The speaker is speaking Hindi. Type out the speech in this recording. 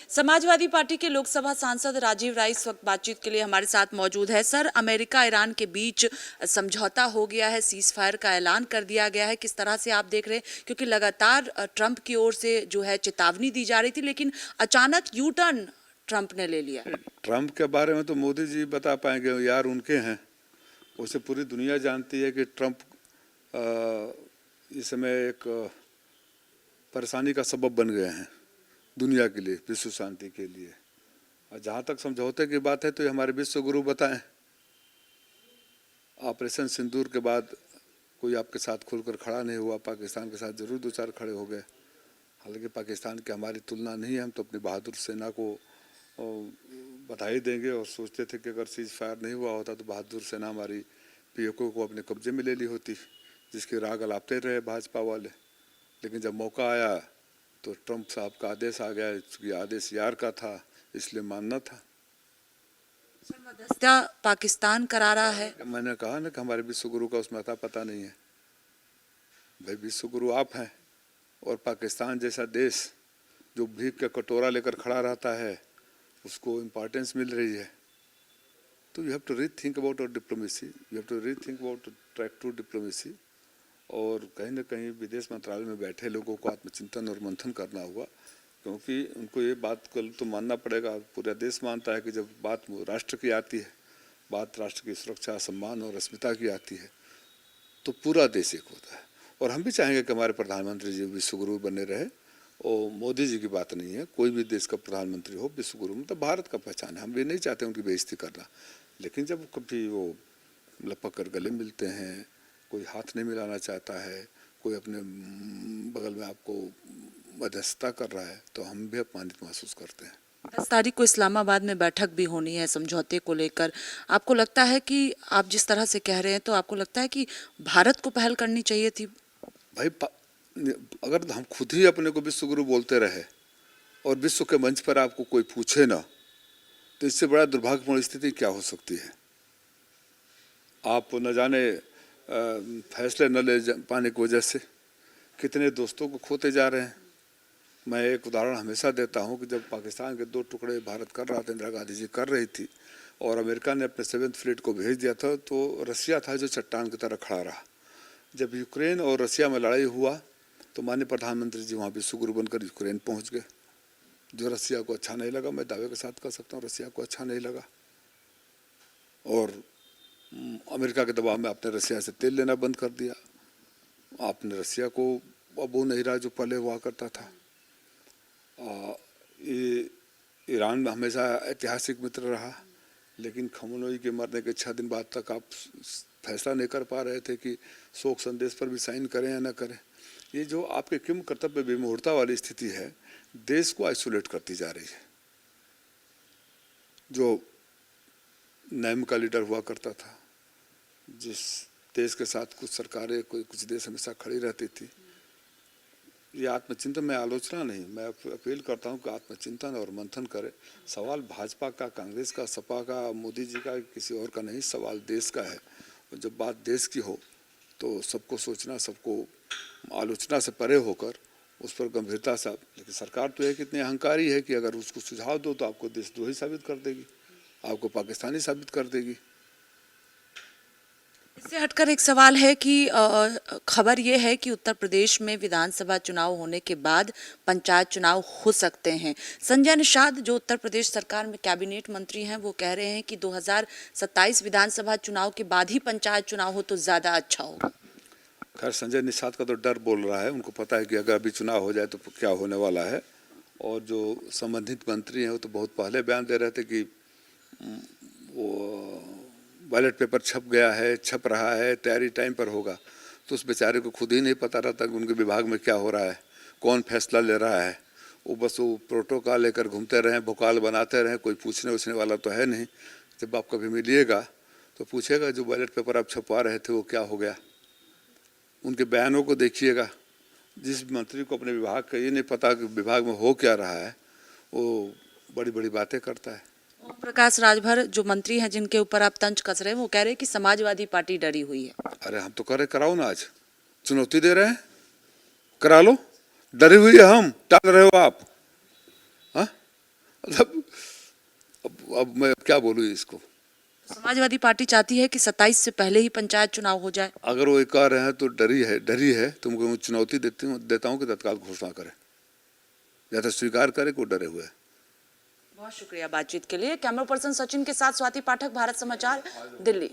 समाजवादी पार्टी के लोकसभा सांसद राजीव राय इस वक्त बातचीत के लिए हमारे साथ मौजूद है। सर, अमेरिका ईरान के बीच समझौता हो गया है, सीज फायर का ऐलान कर दिया गया है। किस तरह से आप देख रहे हैं, क्योंकि लगातार ट्रंप की ओर से जो है चेतावनी दी जा रही थी, लेकिन अचानक यू टर्न ट्रंप ने ले लिया। ट्रंप के बारे में तो मोदी जी बता पाएंगे, यार उनके हैं। उसे पूरी दुनिया जानती है कि ट्रंप इस समय एक परेशानी का सबब बन गए हैं दुनिया के लिए, विश्व शांति के लिए। और जहाँ तक समझौते की बात है तो ये हमारे विश्व गुरु बताएं। ऑपरेशन सिंदूर के बाद कोई आपके साथ खुलकर खड़ा नहीं हुआ, पाकिस्तान के साथ जरूर दो चार खड़े हो गए। हालांकि पाकिस्तान की हमारी तुलना नहीं है, हम तो अपनी बहादुर सेना को बधाई देंगे और सोचते थे कि अगर सीज फायर नहीं हुआ होता तो बहादुर सेना हमारी पीओके को अपने कब्जे में ले ली होती, जिसके राग अलापते रहे भाजपा वाले। लेकिन जब मौका आया तो ट्रंप साहब का आदेश आ गया, चूंकि आदेश यार का था इसलिए मानना था। मध्यस्थता पाकिस्तान करा रहा है। मैंने कहा ना कि हमारे विश्व गुरु का उसमें अता पता नहीं है। भाई विश्व गुरु आप हैं, और पाकिस्तान जैसा देश जो भीख का कटोरा लेकर खड़ा रहता है उसको इम्पोर्टेंस मिल रही है। तो you have to rethink about our diplomacy, you have to rethink about track two diplomacy. और कहीं ना कहीं विदेश मंत्रालय में बैठे लोगों को आत्मचिंतन और मंथन करना हुआ, क्योंकि उनको ये बात कल तो मानना पड़ेगा, पूरा देश मानता है कि जब बात राष्ट्र की आती है, बात राष्ट्र की सुरक्षा, सम्मान और अस्मिता की आती है, तो पूरा देश एक होता है। और हम भी चाहेंगे कि हमारे प्रधानमंत्री जी विश्व गुरु बने रहे। और मोदी जी की बात नहीं है, कोई भी देश का प्रधानमंत्री हो विश्व गुरु मतलब भारत का पहचान है। हम भी नहीं चाहते उनकी बेइज्जती करना, लेकिन जब कभी वो लपक कर गले मिलते हैं, कोई हाथ नहीं मिलाना चाहता है, कोई अपने बगल में आपको मध्यस्थता कर रहा है, तो हम भी अपमानित महसूस करते हैं। 10 तारीख को इस्लामाबाद में बैठक भी होनी है समझौते को लेकर। आपको लगता है कि आप जिस तरह से कह रहे हैं, तो आपको लगता है कि भारत को पहल करनी चाहिए थी? भाई अगर हम खुद ही अपने को विश्व गुरु बोलते रहे और विश्व के मंच पर आपको कोई पूछे ना, तो इससे बड़ा दुर्भाग्यपूर्ण स्थिति क्या हो सकती है। आप न जाने फैसले न ले पाने की वजह से कितने दोस्तों को खोते जा रहे हैं। मैं एक उदाहरण हमेशा देता हूं कि जब पाकिस्तान के 2 टुकड़े भारत कर रहा था, इंदिरा गांधी जी कर रही थी, और अमेरिका ने अपने 7th फ्लीट को भेज दिया था, तो रसिया था जो चट्टान की तरह खड़ा रहा। जब यूक्रेन और रसिया में लड़ाई हुआ तो माननीय प्रधानमंत्री जी वहाँ विश्व गुरु बनकर यूक्रेन पहुँच गए। जो रसिया को अच्छा नहीं लगा, मैं दावे के साथ कह सकता हूँ रसिया को अच्छा नहीं लगा, और अमेरिका के दबाव में आपने रसिया से तेल लेना बंद कर दिया। आपने रसिया को अब वो नहीं रहा जो पहले हुआ करता था। ईरान में हमेशा ऐतिहासिक मित्र रहा, लेकिन खमनोई के मरने के 6 दिन बाद तक आप फैसला नहीं कर पा रहे थे कि शोक संदेश पर भी साइन करें या न करें। ये जो आपके किम कर्तव्य विमूढ़ता वाली स्थिति है, देश को आइसोलेट करती जा रही है। जो नैम का लीडर हुआ करता था, जिस देश के साथ कुछ सरकारें, कुछ देश हमेशा खड़ी रहती थी, ये आत्मचिंतन में आलोचना नहीं, मैं अपील करता हूं कि आत्मचिंतन और मंथन करें। सवाल भाजपा का, कांग्रेस का, सपा का, मोदी जी का, किसी और का नहीं, सवाल देश का है। और जब बात देश की हो तो सबको सोचना, सबको आलोचना से परे होकर उस पर गंभीरता से। लेकिन सरकार तो एक इतनी अहंकारी है कि अगर उसको सुझाव दो तो आपको देशद्रोही साबित कर देगी, आपको पाकिस्तानी साबित कर देगी। इससे हटकर एक सवाल है कि खबर ये है कि उत्तर प्रदेश में विधानसभा चुनाव होने के बाद पंचायत चुनाव हो सकते हैं। संजय निषाद जो उत्तर प्रदेश सरकार में कैबिनेट मंत्री हैं, वो कह रहे हैं कि 2027 विधानसभा चुनाव के बाद ही पंचायत चुनाव हो तो ज्यादा अच्छा होगा। खैर, संजय निषाद का तो डर बोल रहा है, उनको पता है कि अगर अभी चुनाव हो जाए तो क्या होने वाला है। और जो संबंधित मंत्री हैं वो तो बहुत पहले बयान दे रहे थे कि वो बैलेट पेपर छप गया है, छप रहा है, तैयारी टाइम पर होगा। तो उस बेचारे को खुद ही नहीं पता रहता कि उनके विभाग में क्या हो रहा है, कौन फैसला ले रहा है। वो बस वो प्रोटोकॉल लेकर घूमते रहें, भोकाल बनाते रहें, कोई पूछने उछने वाला तो है नहीं। जब आप कभी मिलिएगा तो पूछेगा जो बैलेट पेपर आप छपवा रहे थे वो क्या हो गया। उनके बयानों को देखिएगा। जिस मंत्री को अपने विभाग का ये नहीं पता कि विभाग में हो क्या रहा है, वो बड़ी बड़ी बातें करता है। ओम प्रकाश राजभर जो मंत्री हैं जिनके ऊपर आप तंज कस रहे हैं, वो कह रहे हैं कि समाजवादी पार्टी डरी हुई है। अरे हम तो कह रहे कराओ ना, आज चुनौती दे रहे हैं, करा लो। डरी हुई है हम, टाल रहे हो आप। हाँ, मतलब अब मैं क्या बोलूँ इसको। समाजवादी पार्टी चाहती है कि 27 से पहले ही पंचायत चुनाव हो जाए। अगर वो ये कह रहे हैं तो डरी है तो मैं चुनौती देता हूँ कि तत्काल घोषणा करें, या तो स्वीकार करें कि वो डरे हुए हैं। बहुत शुक्रिया बातचीत के लिए। कैमरा पर्सन सचिन के साथ स्वाति पाठक, भारत समाचार, दिल्ली।